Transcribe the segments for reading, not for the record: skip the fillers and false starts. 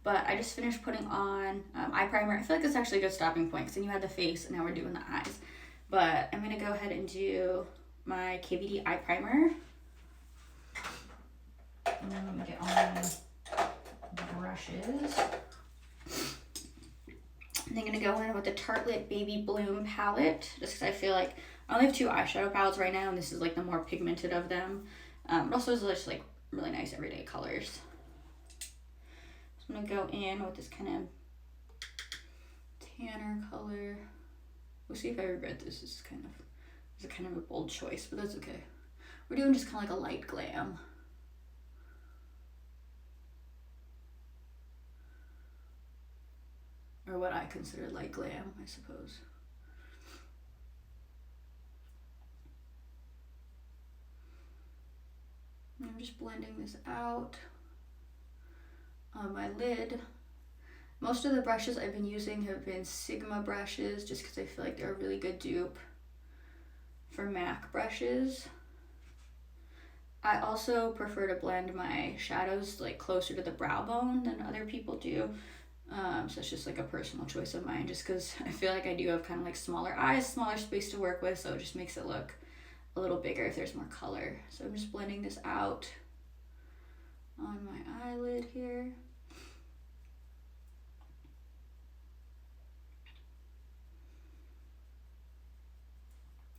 But I just finished putting on eye primer. I feel like it's actually a good stopping point because then you had the face and now we're doing the eyes. But I'm going to go ahead and do my KVD eye primer. And then let me get on the brushes. And I'm going to go in with the Tartelette Baby Bloom palette, just because I feel like I only have 2 eyeshadow palettes right now, and this is like the more pigmented of them. But also it's just like really nice everyday colors. So I'm going to go in with this kind of tanner color. We'll see if I regret this. This is kind of a bold choice, but that's okay. We're doing just kind of like a light glam. Or what I consider light glam, I suppose. And I'm just blending this out on my lid. Most of the brushes I've been using have been Sigma brushes, just because I feel like they're a really good dupe for MAC brushes. I also prefer to blend my shadows like closer to the brow bone than other people do. So it's just like a personal choice of mine, just because I feel like I do have kind of like smaller eyes, smaller space to work with, so it just makes it look a little bigger if there's more color. So I'm just blending this out on my eyelid here.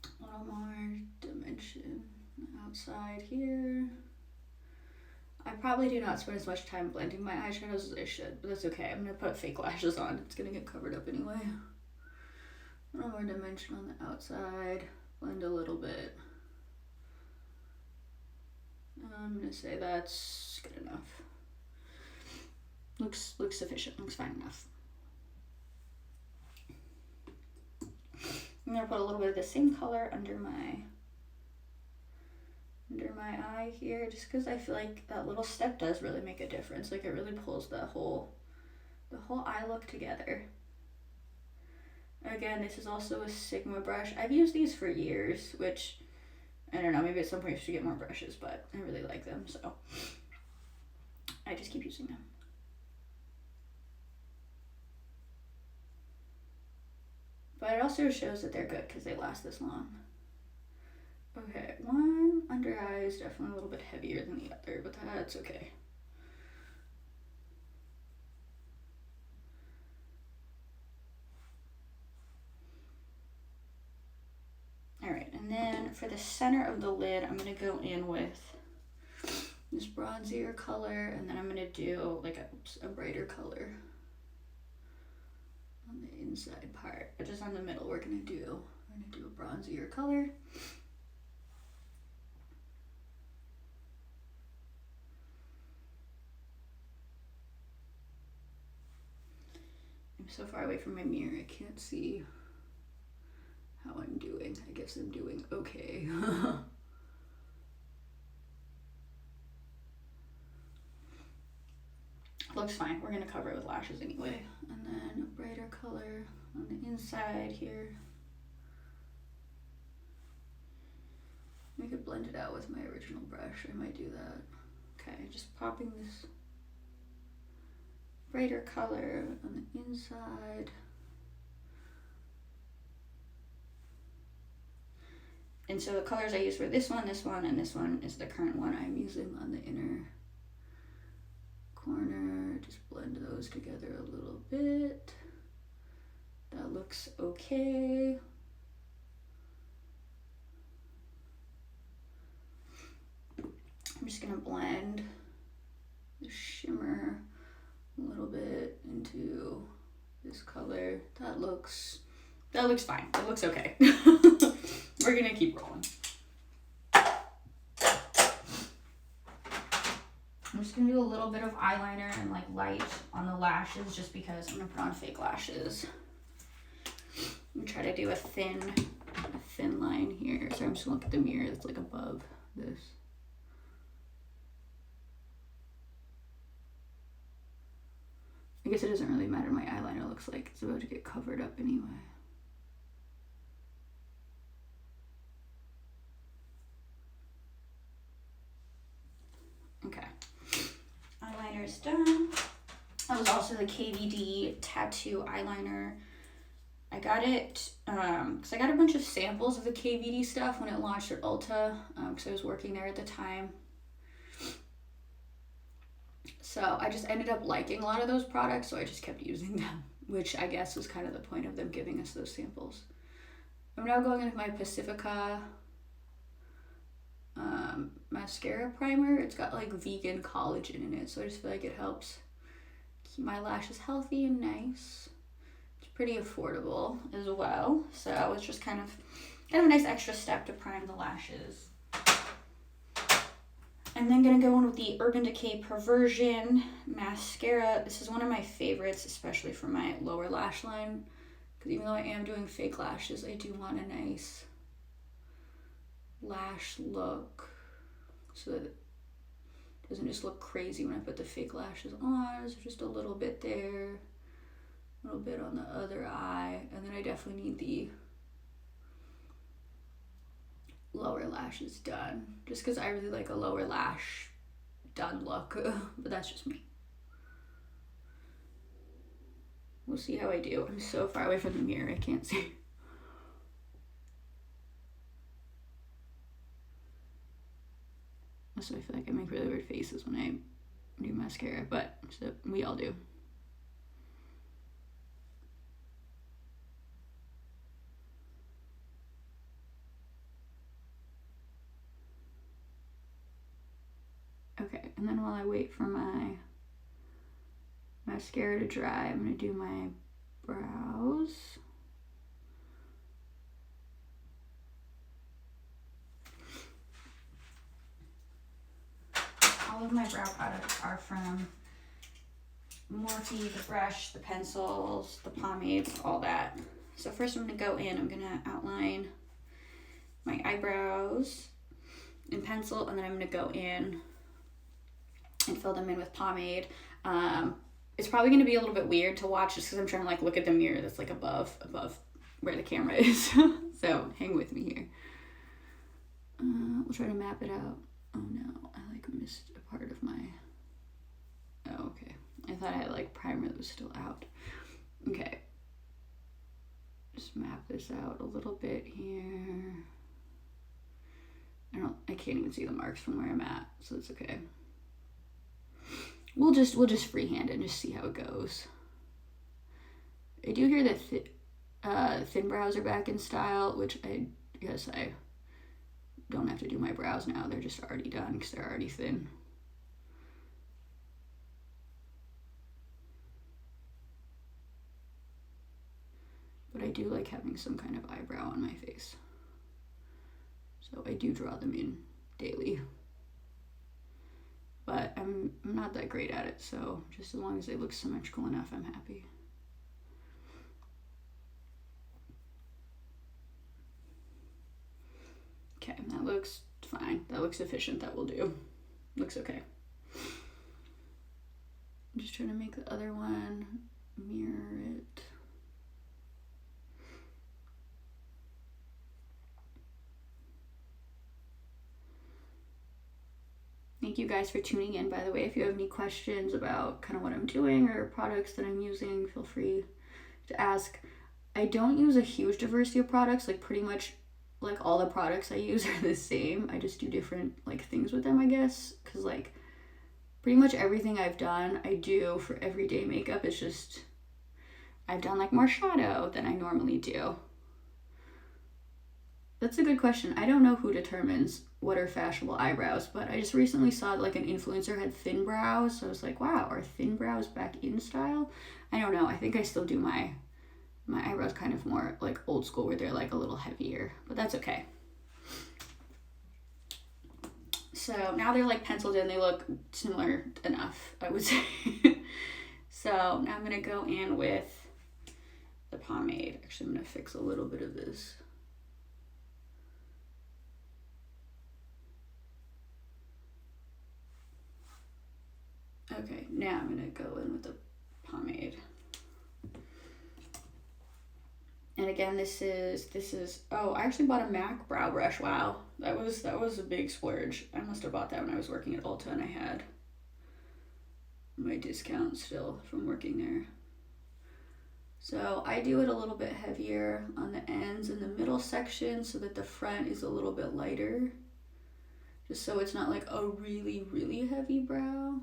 A little more dimension outside here. I probably do not spend as much time blending my eyeshadows as I should, but that's okay. I'm going to put fake lashes on. It's going to get covered up anyway. A little more dimension on the outside. Blend a little bit. I'm going to say that's good enough. Looks sufficient. Looks fine enough. I'm going to put a little bit of the same color under my eye here, just because I feel like that little step does really make a difference. Like it really pulls the whole eye look together. Again, this is also a Sigma brush. I've used these for years, which I don't know, maybe at some point you should get more brushes, but I really like them, so I just keep using them. But it also shows that they're good because they last this long. Okay, one under eye is definitely a little bit heavier than the other, but that's okay. All right, and then for the center of the lid, I'm gonna go in with this bronzier color, and then I'm gonna do like a brighter color on the inside part, but just on the middle, we're gonna do a bronzier color. I'm so far away from my mirror, I can't see how I'm doing. I guess I'm doing okay. Looks fine. We're gonna cover it with lashes anyway. And then a brighter color on the inside here. We could blend it out with my original brush. I might do that. Okay, just popping this brighter color on the inside. And so the colors I use for this one, and this one is the current one I'm using on the inner corner. Just blend those together a little bit. That looks okay. I'm just gonna blend the shimmer a little bit into this color. That looks fine. It looks okay. We're gonna keep rolling. I'm just gonna do a little bit of eyeliner and like light on the lashes, just because I'm gonna put on fake lashes. I'm gonna try to do a thin line here. So I'm just gonna look at the mirror that's like above this. I guess it doesn't really matter. My eyeliner looks like it's about to get covered up anyway. Okay, eyeliner is done. was also the KVD tattoo eyeliner. I got it because I got a bunch of samples of the KVD stuff when it launched at Ulta because I was working there at the time. So I just ended up liking a lot of those products, so I just kept using them, which I guess was kind of the point of them giving us those samples. I'm now going with my Pacifica mascara primer. It's got like vegan collagen in it, so I just feel like it helps keep my lashes healthy and nice. It's pretty affordable as well, so it's just kind of a nice extra step to prime the lashes. I'm then gonna go in with the Urban Decay Perversion Mascara. This is one of my favorites, especially for my lower lash line, because even though I am doing fake lashes, I do want a nice lash look so that it doesn't just look crazy when I put the fake lashes on. There's just a little bit there, a little bit on the other eye, and then I definitely need the lower lashes done, just because I really like a lower lash done look, but that's just me. We'll see how I do. I'm so far away from the mirror, I can't see. So I feel like I make really weird faces when I do mascara, but so we all do. Okay, and then while I wait for my mascara to dry, I'm going to do my brows. All of my brow products are from Morphe, the brush, the pencils, the pomades, all that. So first I'm going to go in, I'm going to outline my eyebrows in pencil, and then I'm going to go in and fill them in with pomade. It's probably going to be a little bit weird to watch just because I'm trying to like look at the mirror that's like above where the camera is. So hang with me here. We'll try to map it out. Oh no, I like missed a part of my, oh okay. I thought I had like primer that was still out. Okay. Just map this out a little bit here. I can't even see the marks from where I'm at, so it's okay. We'll just freehand it and just see how it goes. I do hear that thin brows are back in style, which I guess I don't have to do my brows now. They're just already done because they're already thin. But I do like having some kind of eyebrow on my face. So I do draw them in daily. But I'm not that great at it, so just as long as they look symmetrical enough, I'm happy. Okay, that looks fine. That looks efficient. That will do. Looks okay. I'm just trying to make the other one mirror it. Thank you guys for tuning in, by the way. If you have any questions about kind of what I'm doing or products that I'm using, feel free to ask. I don't use a huge diversity of products. Like pretty much like all the products I use are the same. I just do different like things with them, I guess. Because like pretty much everything I've done, I do for everyday makeup. It's just I've done like more shadow than I normally do. That's a good question. I don't know who determines what are fashionable eyebrows, but I just recently saw like an influencer had thin brows, so I was like, wow, are thin brows back in style? I don't know. I think I still do my eyebrows kind of more like old school where they're like a little heavier, but that's okay. So now they're like penciled in. They look similar enough, I would say. So now I'm gonna go in with the pomade. Actually, I'm gonna fix a little bit of this. Okay, now I'm gonna go in with the pomade. And again, this is, oh, I actually bought a MAC brow brush. Wow, that was a big splurge. I must have bought that when I was working at Ulta and I had my discount still from working there. So I do it a little bit heavier on the ends and the middle section so that the front is a little bit lighter. Just so it's not like a really, really heavy brow.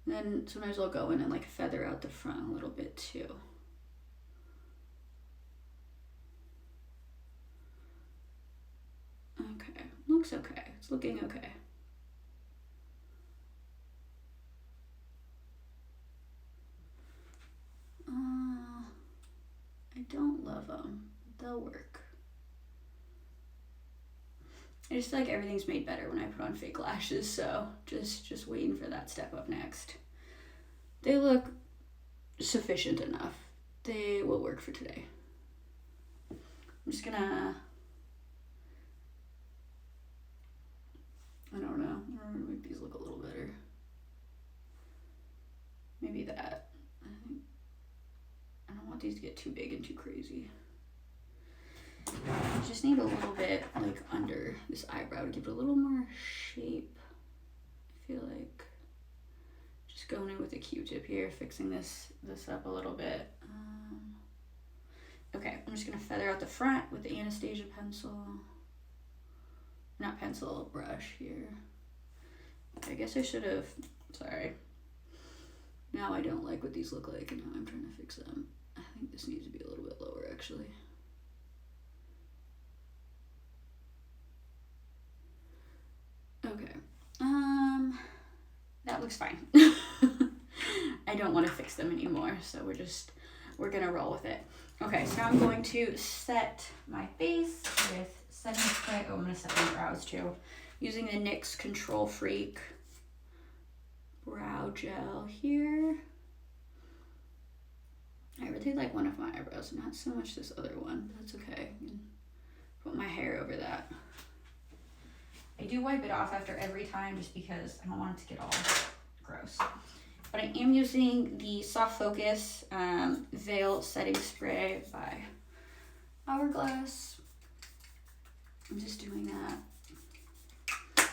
And then sometimes I'll go in and like feather out the front a little bit too. Okay, looks okay. It's looking okay. I don't love them. They'll work. I just feel like everything's made better when I put on fake lashes, so just waiting for that step up next. They look sufficient enough. They will work for today. I'm just gonna, I don't know, I'm gonna make these look a little better. Maybe that. I don't want these to get too big and too crazy. I just need a little bit like under this eyebrow to give it a little more shape. I feel like just going in with a Q-tip here, fixing this up a little bit. Okay, I'm just gonna feather out the front with the Anastasia pencil. Not pencil, brush here. I guess I should have, sorry. Now I don't like what these look like and now I'm trying to fix them. I think this needs to be a little bit lower actually. Okay, that looks fine. I don't want to fix them anymore, so we're gonna roll with it. Okay, so now I'm going to set my face with setting spray. Oh, I'm gonna set my brows too. Using the NYX Control Freak brow gel here. I really like one of my eyebrows, not so much this other one, but that's okay. I can put my hair over that. I do wipe it off after every time just because I don't want it to get all gross. But I am using the Soft Focus Veil Setting Spray by Hourglass. I'm just doing that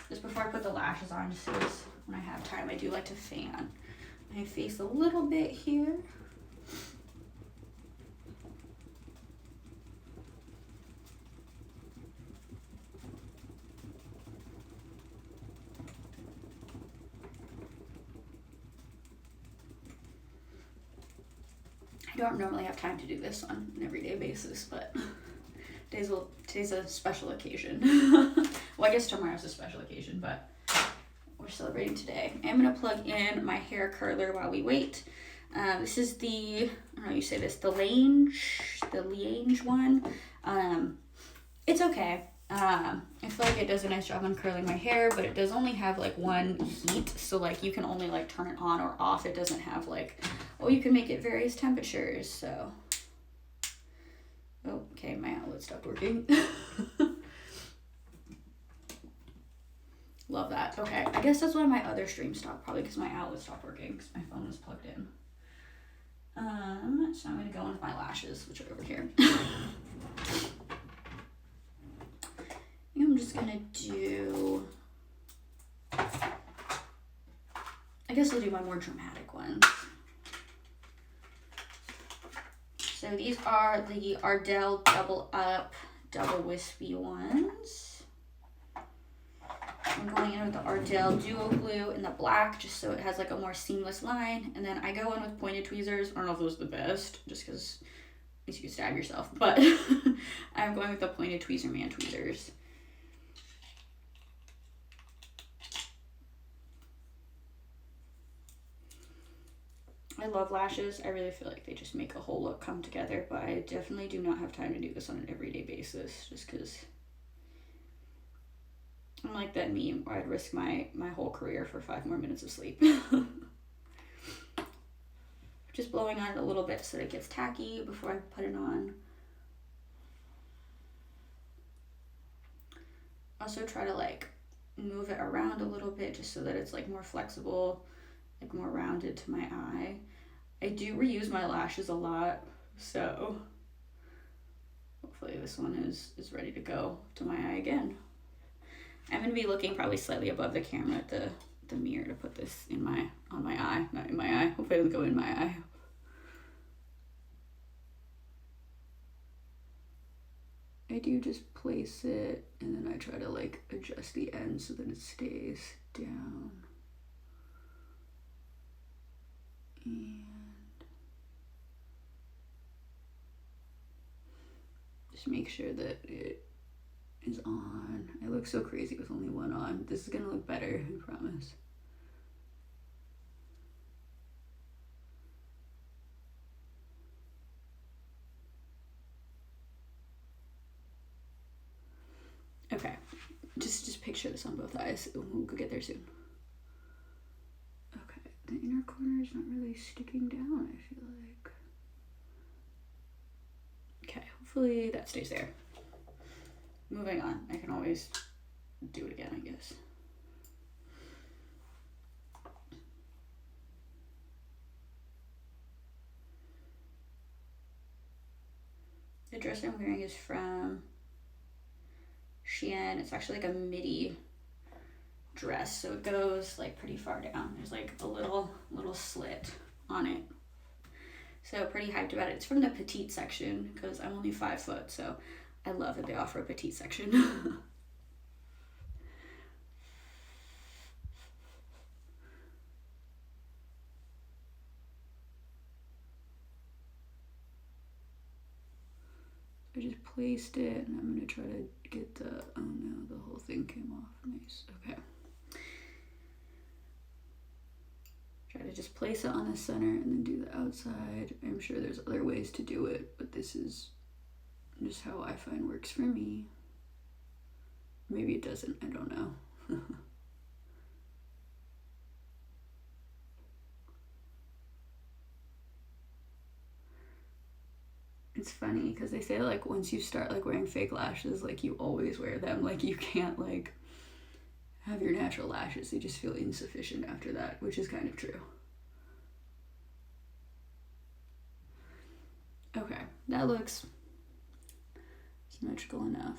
just before I put the lashes on, just because when I have time I do like to fan my face a little bit here. I don't normally have time to do this on an everyday basis, but today's a special occasion. Well, I guess tomorrow's a special occasion, but we're celebrating today. I'm gonna plug in my hair curler while we wait. This is the, I don't know how you say this, the Liange one. It's okay. I feel like it does a nice job on curling my hair, but it does only have like one heat, so like you can only like turn it on or off. It doesn't have like, oh, you can make it various temperatures, so. Oh, okay, my outlet stopped working. Love that. Okay, I guess that's why my other stream stopped, probably because my outlet stopped working because my phone was plugged in. So I'm gonna go in with my lashes, which are over here. I'm just gonna do, I guess I'll do my more dramatic ones. So these are the Ardell Double Up Double Wispy ones. I'm going in with the Ardell Duo Glue in the black, just so it has like a more seamless line. And then I go in with pointed tweezers. I don't know if those are the best, just because at least you can stab yourself. But I'm going with the pointed tweezer man tweezers. I love lashes. I really feel like they just make a whole look come together, but I definitely do not have time to do this on an everyday basis, just because I'm like that meme where I'd risk my whole career for 5 more minutes of sleep. Just blowing on it a little bit so that it gets tacky before I put it on. Also try to like move it around a little bit just so that it's like more flexible, like more rounded to my eye. I do reuse my lashes a lot, so hopefully this one is ready to go to my eye again. I'm going to be looking probably slightly above the camera at the the mirror to put this on my eye, not in my eye. Hopefully it doesn't go in my eye. I do just place it, and then I try to like adjust the end so that it stays down. And just make sure that it is on. I look so crazy with only one on. This is gonna look better, I promise. Okay, just picture this on both eyes. We'll get there soon. Okay, the inner corner is not really sticking down, I feel like. Okay, hopefully that stays there. Moving on. I can always do it again, I guess. The dress I'm wearing is from Shein. It's actually like a midi dress, so it goes like pretty far down. There's like a little slit on it. So pretty hyped about it. It's from the petite section because I'm only 5 foot, so I love that they offer a petite section. I just placed it, and I'm gonna try to get the, oh no, the whole thing came off. Nice, okay. Try to just place it on the center and then do the outside. I'm sure there's other ways to do it, but this is just how I find works for me. Maybe it doesn't, I don't know. It's funny because they say like once you start like wearing fake lashes, like you always wear them. Like you can't like have your natural lashes. They just feel insufficient after that, which is kind of true. Okay, that looks symmetrical enough.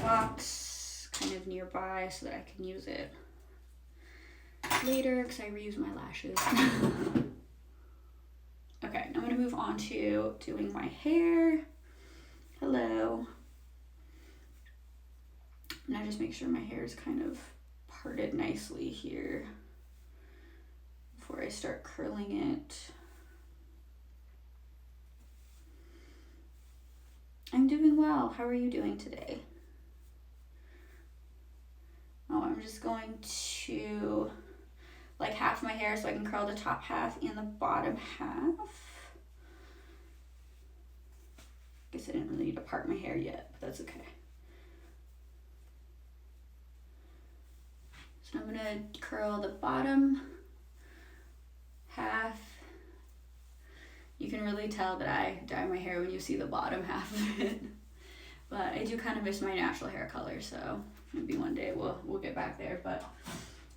Box kind of nearby so that I can use it later because I reuse my lashes. Okay, now I'm gonna move on to doing my hair. Hello. Now just make sure my hair is kind of parted nicely here before I start curling it. I'm doing well. How are you doing today? Oh, I'm just going to like half my hair so I can curl the top half and the bottom half. Guess I didn't really need to part my hair yet, but that's okay. So I'm gonna curl the bottom half. You can really tell that I dye my hair when you see the bottom half of it. But I do kind of miss my natural hair color, so maybe one day we'll get back there. But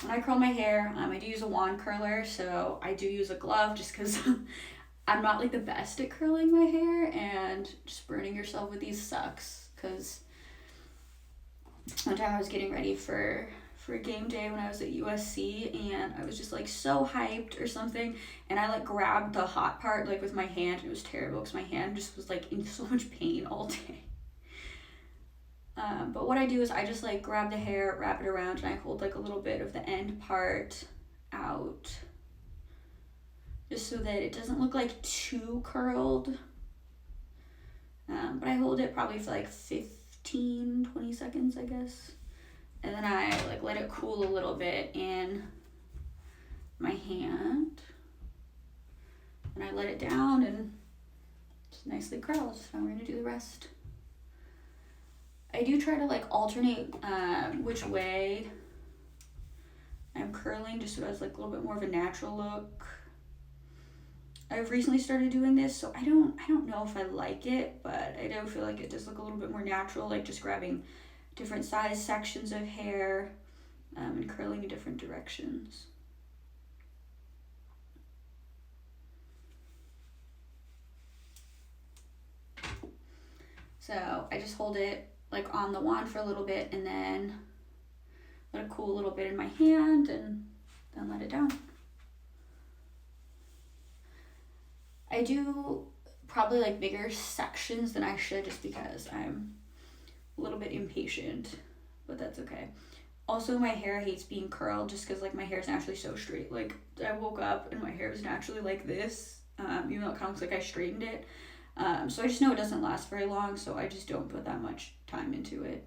when I curl my hair, I do use a wand curler, so I do use a glove just because I'm not like the best at curling my hair, and just burning yourself with these sucks. Because one time I was getting ready for game day when I was at USC, and I was just like so hyped or something, and I like grabbed the hot part like with my hand, and it was terrible because my hand just was like in so much pain all day. But what I do is I just like grab the hair, wrap it around, and I hold like a little bit of the end part out just so that it doesn't look like too curled. But I hold it probably for like 15-20 seconds, I guess. And then I like let it cool a little bit in my hand. And I let it down and it's nicely curled. So now we're gonna do the rest. I do try to like alternate which way I'm curling just so it has like a little bit more of a natural look. I've recently started doing this, so I don't know if I like it, but I do feel like it does look a little bit more natural, like just grabbing different size sections of hair and curling in different directions. So I just hold it like on the wand for a little bit, and then let it cool a little bit in my hand and then let it down. I do probably like bigger sections than I should just because I'm a little bit impatient, but that's okay. Also, my hair hates being curled just because like my hair is naturally so straight. Like I woke up and my hair was naturally like this, even though it kind of looks like I straightened it. So I just know it doesn't last very long, so I just don't put that much time into it.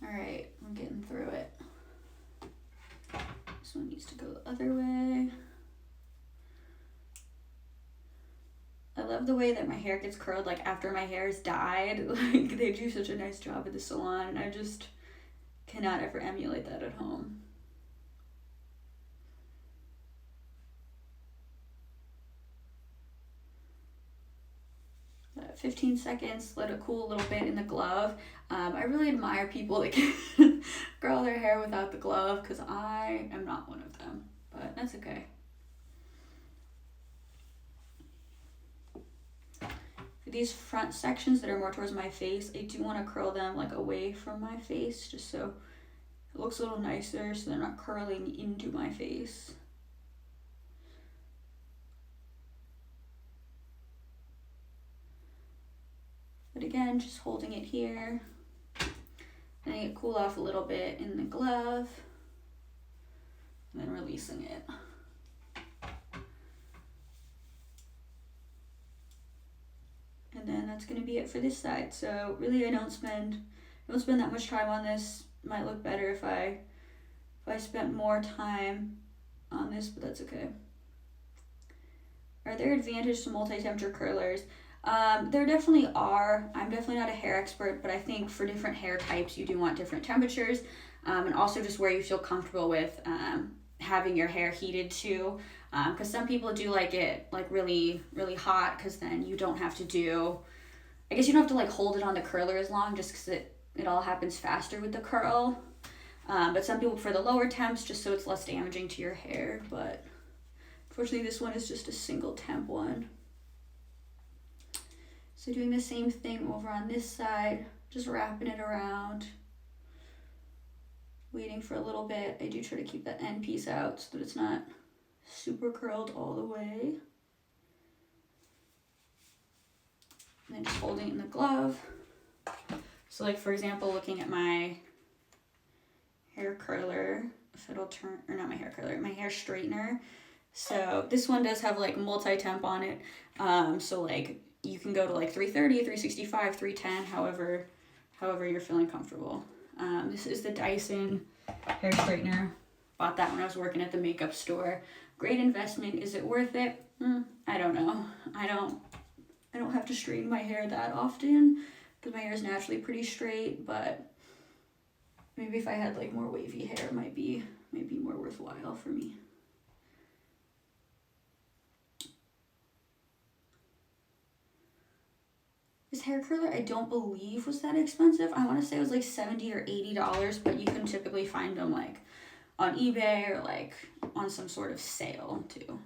Alright, I'm getting through it. This one needs to go the other way. I love the way that my hair gets curled like after my hair is dyed. Like they do such a nice job at the salon, and I just cannot ever emulate that at home. 15 seconds, let it cool a little bit in the glove. I really admire people that can curl their hair without the glove because I am not one of them, but that's okay. For these front sections that are more towards my face, I do want to curl them like away from my face just so it looks a little nicer so they're not curling into my face. But again, just holding it here, letting it cool off a little bit in the glove, and then releasing it. And then that's going to be it for this side. So really, I don't spend that much time on this. It might look better if I spent more time on this, but that's okay. Are there advantages to multi-temperature curlers? There definitely are. I'm definitely not a hair expert, but I think for different hair types, you do want different temperatures, and also just where you feel comfortable with having your hair heated too. Because some people do like it like really, really hot, because then you don't have to do, I guess you don't have to like hold it on the curler as long, just because it all happens faster with the curl. But some people prefer the lower temps just so it's less damaging to your hair. But unfortunately, this one is just a single temp one. So doing the same thing over on this side, just wrapping it around, waiting for a little bit. I do try to keep that end piece out so that it's not super curled all the way. And then just holding it in the glove. So like for example, looking at my hair curler, if it'll turn, or not my hair curler, my hair straightener. So this one does have like multi-temp on it. So like you can go to like 330, 365, 310, however you're feeling comfortable. This is the Dyson hair straightener. Bought that when I was working at the makeup store. Great investment. Is it worth it? I don't know. I don't have to straighten my hair that often because my hair is naturally pretty straight, but maybe if I had like more wavy hair, it might be more worthwhile for me. This hair curler, I don't believe was that expensive. I want to say it was like $70 or $80, but you can typically find them like on eBay or like on some sort of sale too.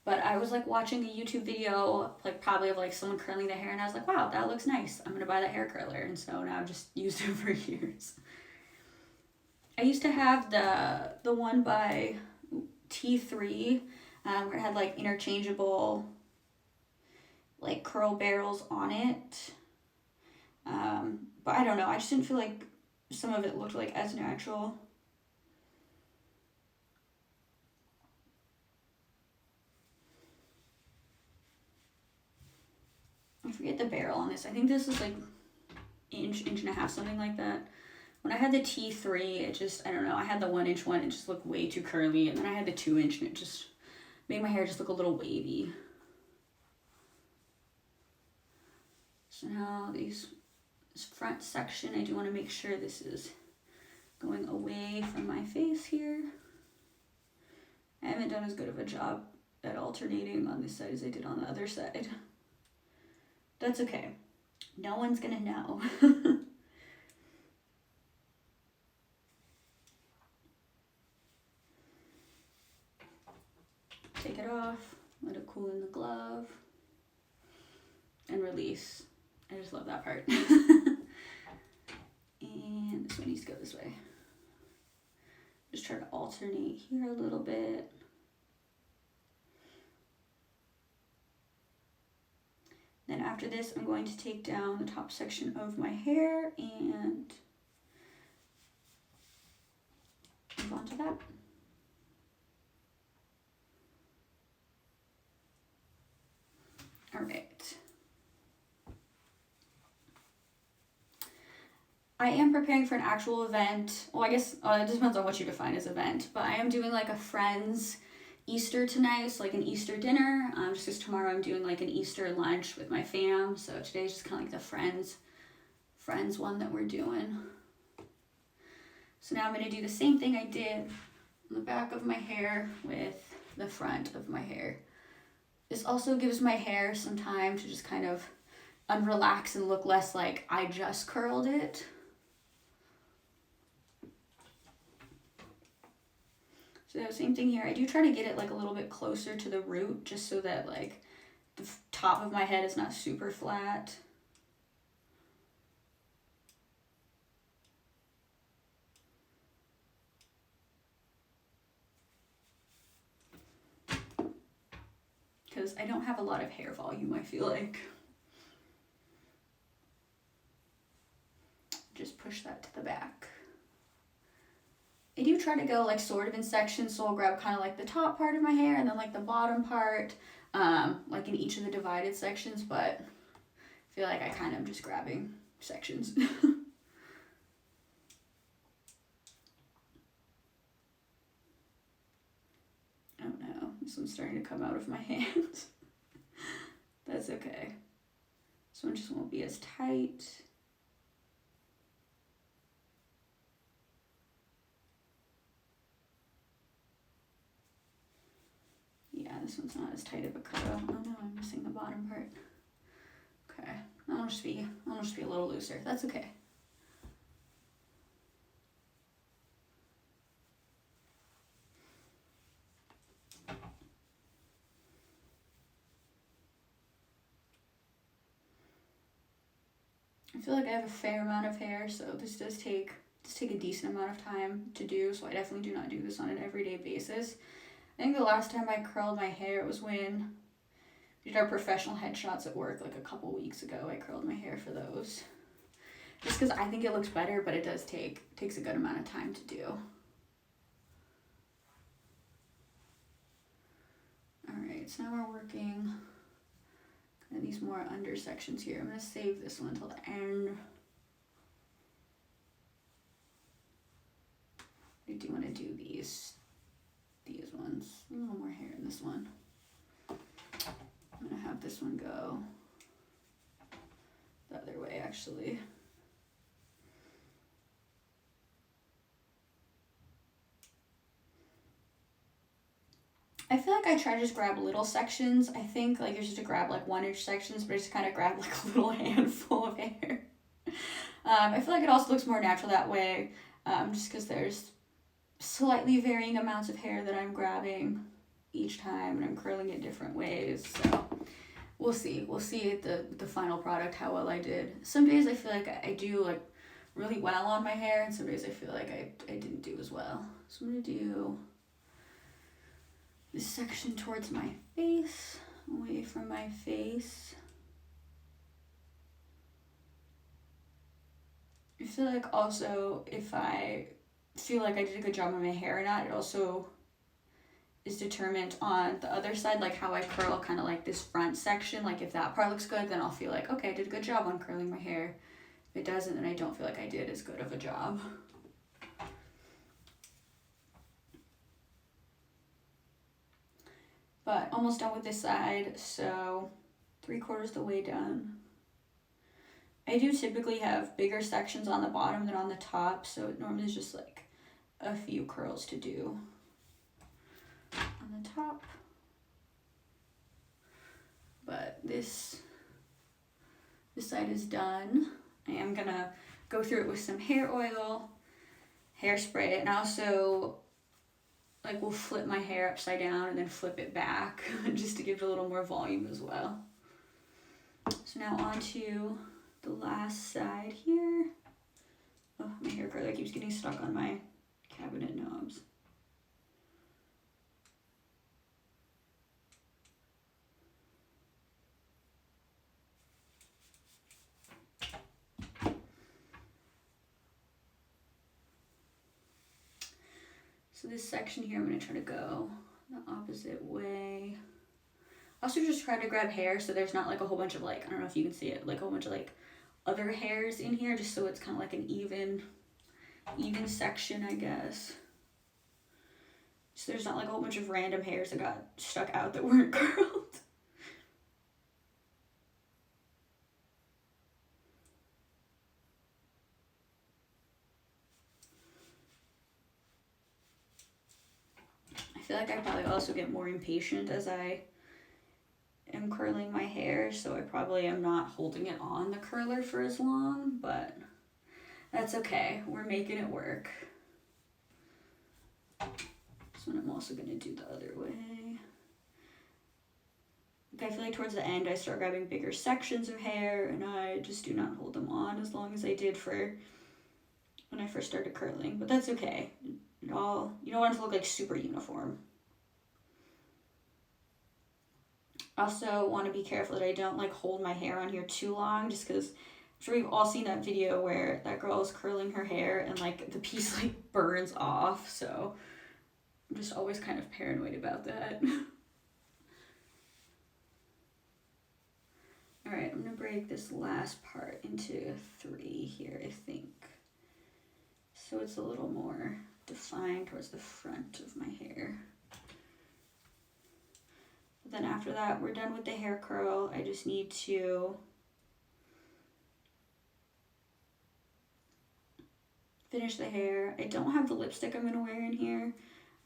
But I was like watching a YouTube video, like probably of like someone curling their hair, and I was like, wow, that looks nice. I'm gonna buy that hair curler. And so now I've just used it for years. I used to have the one by T3, where it had like interchangeable like curl barrels on it. But I don't know, I just didn't feel like some of it looked like as natural. I forget the barrel on this. I think this is like inch and a half, something like that. When I had the T3, it just, I don't know, I had the 1 inch one, it just looked way too curly. And then I had the 2 inch and it just made my hair just look a little wavy. So now this front section, I do want to make sure this is going away from my face here. I haven't done as good of a job at alternating on this side as I did on the other side. That's okay. No one's gonna know. take it off, let it cool in the glove, and release. I just love that part. And this one needs to go this way. Just try to alternate here a little bit. Then after this, I'm going to take down the top section of my hair and move on to that. All right. I am preparing for an actual event. Well, I guess it depends on what you define as event, but I am doing like a friend's Easter tonight, so like an Easter dinner. Just because tomorrow I'm doing like an Easter lunch with my fam, so today's just kind of like the friends one that we're doing. So now I'm going to do the same thing I did on the back of my hair with the front of my hair. This also gives my hair some time to just kind of unrelax and look less like I just curled it. So same thing here. I do try to get it like a little bit closer to the root just so that like the top of my head is not super flat. Because I don't have a lot of hair volume, I feel like. Just push that to the back. I do try to go like sort of in sections, so I'll grab kind of like the top part of my hair and then like the bottom part, like in each of the divided sections, but I feel like I kind of just grabbing sections. Oh no, this one's starting to come out of my hand. That's okay. This one just won't be as tight. Yeah, this one's not as tight of a cut. Oh no, I'm missing the bottom part. Okay, I'll just be a little looser. That's okay. I feel like I have a fair amount of hair, so this does take a decent amount of time to do, so I definitely do not do this on an everyday basis. I think the last time I curled my hair was when we did our professional headshots at work like a couple weeks ago. I curled my hair for those. Just because I think it looks better, but it does takes a good amount of time to do. Alright, so now we're working kind of these more under sections here. I'm going to save this one until the end. I do want to do these ones. A little more hair in this one. I'm going to have this one go the other way actually. I feel like I try to just grab little sections. I think like you're supposed to grab like 1-inch sections, but I just kind of grab like a little handful of hair. I feel like it also looks more natural that way, just because there's slightly varying amounts of hair that I'm grabbing each time, and I'm curling it different ways. So we'll see the final product how well I did. Some days I feel like I do like really well on my hair, and some days I feel like I didn't do as well. So I'm gonna do this section towards my face, away from my face. I feel like also if I feel like I did a good job on my hair or not, it also is determined on the other side, like how I curl kind of like this front section. Like if that part looks good, then I'll feel like, okay, I did a good job on curling my hair. If it doesn't, then I don't feel like I did as good of a job. But almost done with this side, so 3/4 the way done. I do typically have bigger sections on the bottom than on the top, so it normally is just like a few curls to do on the top. But this side is done. I am gonna go through it with some hair oil, hairspray, and I also like will flip my hair upside down and then flip it back just to give it a little more volume as well. So now on to the last side here. Oh, my hair curler keeps getting stuck on my cabinet knobs. So this section here, I'm going to try to go the opposite way. Also just try to grab hair so there's not like a whole bunch of like, I don't know if you can see it, like a whole bunch of like other hairs in here, just so it's kind of like an even section, I guess. So there's not like a whole bunch of random hairs that got stuck out that weren't curled. I feel like I probably also get more impatient as I am curling my hair, so I probably am not holding it on the curler for as long, but that's okay. We're making it work. So I'm also going to do the other way. I feel like towards the end I start grabbing bigger sections of hair and I just do not hold them on as long as I did for when I first started curling, but that's okay. You don't want it to look like super uniform. Also want to be careful that I don't like hold my hair on here too long, just because I'm sure we've all seen that video where that girl is curling her hair and like the piece like burns off, so I'm just always kind of paranoid about that. Alright, I'm going to break this last part into 3 here, I think. So it's a little more defined towards the front of my hair. But then after that, we're done with the hair curl. I just need to finish the hair. I don't have the lipstick I'm going to wear in here.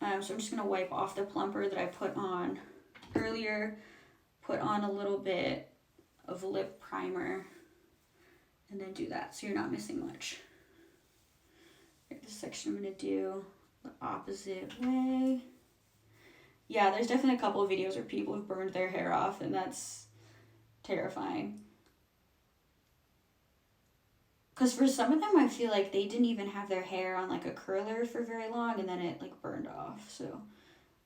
So I'm just going to wipe off the plumper that I put on earlier. Put on a little bit of lip primer. And then do that so you're not missing much. This section I'm going to do the opposite way. Yeah, there's definitely a couple of videos where people have burned their hair off, and that's terrifying. Because for some of them, I feel like they didn't even have their hair on like a curler for very long, and then it like burned off. So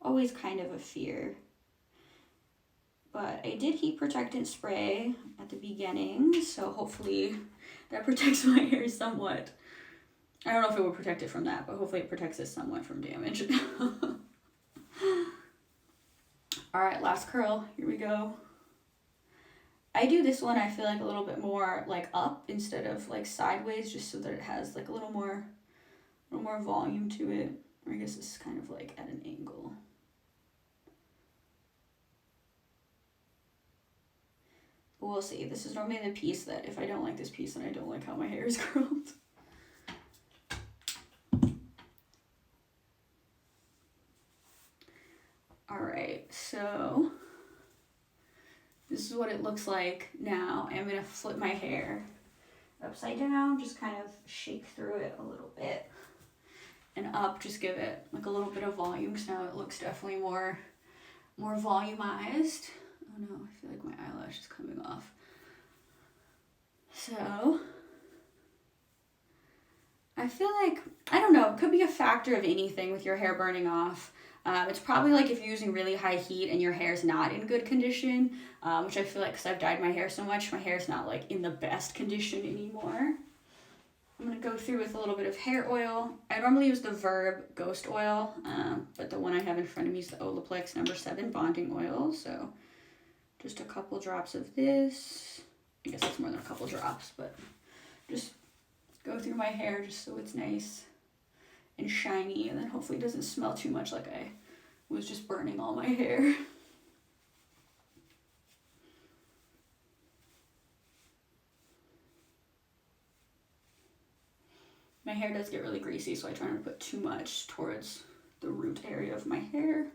always kind of a fear. But I did heat protectant spray at the beginning, so hopefully that protects my hair somewhat. I don't know if it will protect it from that, but hopefully it protects it somewhat from damage. Alright, last curl. Here we go. I do this one, I feel like, a little bit more like up instead of like sideways, just so that it has like a little more volume to it. Or I guess this is kind of like at an angle. But we'll see. This is normally the piece that if I don't like this piece, then I don't like how my hair is curled. Alright, so this is what it looks like now. I'm going to flip my hair upside down, just kind of shake through it a little bit. And up, just give it like a little bit of volume, because now it looks definitely more volumized. Oh no, I feel like my eyelash is coming off. So I feel like, I don't know, it could be a factor of anything with your hair burning off. It's probably like if you're using really high heat and your hair's not in good condition, which I feel like because I've dyed my hair so much, my hair's not like in the best condition anymore. I'm going to go through with a little bit of hair oil. I normally use the Verb Ghost Oil, but the one I have in front of me is the Olaplex No. 7 Bonding Oil. So just a couple drops of this. I guess it's more than a couple drops, but just go through my hair just so it's nice and shiny, and then hopefully it doesn't smell too much like I was just burning all my hair. My hair does get really greasy, so I try not to put too much towards the root area of my hair.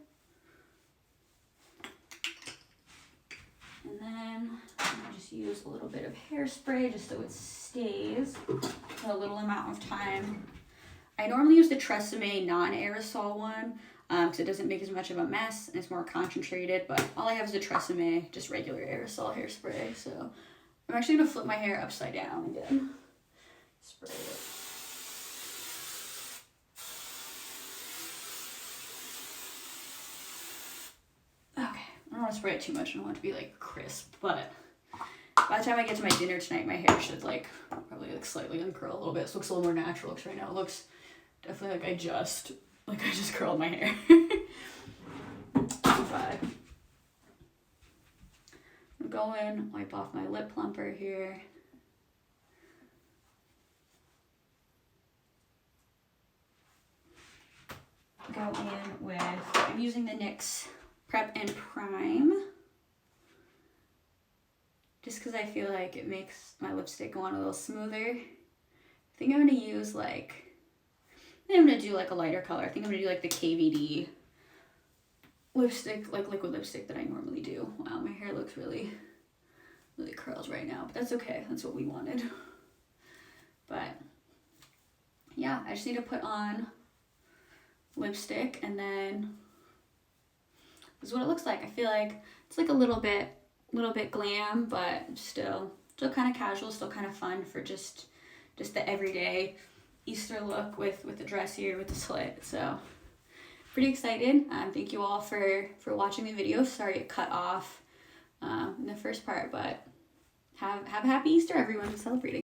And then I just use a little bit of hairspray just so it stays for a little amount of time. I normally use the Tresemme non-aerosol one, because it doesn't make as much of a mess and it's more concentrated. But all I have is a Tresemme, just regular aerosol hairspray. So I'm actually gonna flip my hair upside down again. Spray it. Okay, I don't want to spray it too much. I don't want it to be like crisp, but by the time I get to my dinner tonight, my hair should like probably like slightly uncurl a little bit. So it looks a little more natural. Because right now it looks definitely like I just curled my hair. But I'm gonna go in, wipe off my lip plumper here. Go in with, I'm using the NYX Prep and Prime. Just because I feel like it makes my lipstick go on a little smoother. I think I'm going to use like, I think I'm going to do like a lighter color. I think I'm going to do like the KVD lipstick, like liquid lipstick that I normally do. Wow, my hair looks really curls right now, but that's okay. That's what we wanted. But yeah, I just need to put on lipstick, and then this is what it looks like. I feel like it's like a little bit glam, but still kind of casual, still kind of fun for just the everyday Easter look with the dress here with the slit. So pretty excited. Thank you all for watching the video. Sorry it cut off in the first part, but have a happy Easter, everyone, who's celebrating.